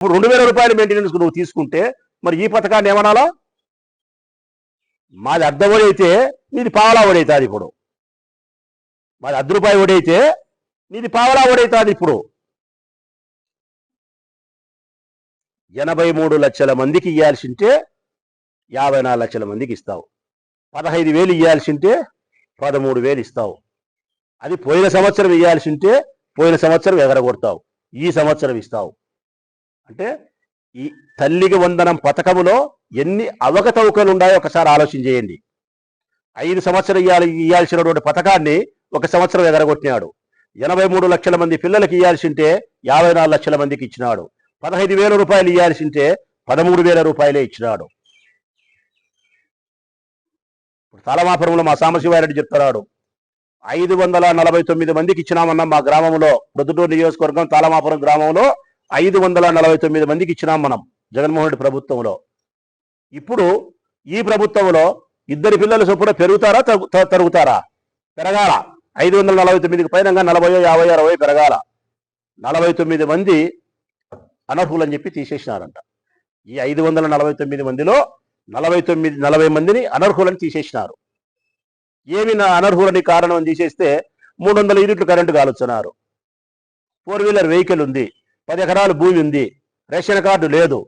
ఇప్పుడు 2000 రూపాయలు మెయింటెనెన్స్ నువ్వు తీసుకుంటే మరి ఈ పథకాన్ని ఏమనాలా? మాది అర్ధ ఒడి అయితే నీది పావలా ఒడి అవుతుంది. ఇప్పుడు మాది ₹1 ఒడి అయితే నీది పావలా ఒడి అవుతుంది. ఇప్పుడు 83 లక్షల మందికి ఇవ్వాల్సింటే 54 లక్షల మందికి ఇస్తావు. 15,000 ఇవ్వాల్సింటే 13,000 ఇస్తావు. అది పోయిన సంవత్సరం ఇవ్వాల్సింటే పోయిన సంవత్సరం ఎగరగొడతావు, ఈ సంవత్సరం ఇస్తావు. అంటే ఈ తల్లికి వందనం పథకములో ఎన్ని అవకతవకలు ఉన్నాయో ఒకసారి ఆలోచన చేయండి. 5 సంవత్సరం ఇవ్వాల్సినటువంటి పథకాన్ని 1 సంవత్సరం ఎగరగొట్టినాడు. 83 లక్షల మంది పిల్లలకి ఇవ్వాల్సింటే 54 లక్షల మందికి ఇచ్చినాడు. 15,000 రూపాయలు ఇవ్వాల్సింటే 13,000 రూపాయలే ఇచ్చినాడు. ఇప్పుడు తాళమాపురంలో మా సాంబశివారెడ్డి చెప్తున్నాడు, 549 మందికి ఇచ్చినామన్నాం మా గ్రామంలో. ప్రొద్దుటూరు నియోజకవర్గం తాళమాపురం గ్రామంలో 549 మందికి ఇచ్చినాం మనం జగన్మోహన్ రెడ్డి ప్రభుత్వంలో. ఇప్పుడు ఈ ప్రభుత్వంలో 2 పిల్లల చొప్పున పెరుగుతారా తరుగుతారా? పెరగాల. 549కి పైన 40, 50, 60 పెరగాల. 49 మంది అనర్హులని చెప్పి తీసేసినారంట. ఈ 549 మందిలో 40 మందిని అనర్హులని తీసేసినారు. ఏమి అనర్హులని కారణం అని తీసేస్తే 300 యూనిట్లు కరెంటు కాలుస్తున్నారు, 4 వీలర్ వెహికల్ ఉంది, 10 ఎకరాలు భూమి ఉంది, రేషన్ కార్డు లేదు,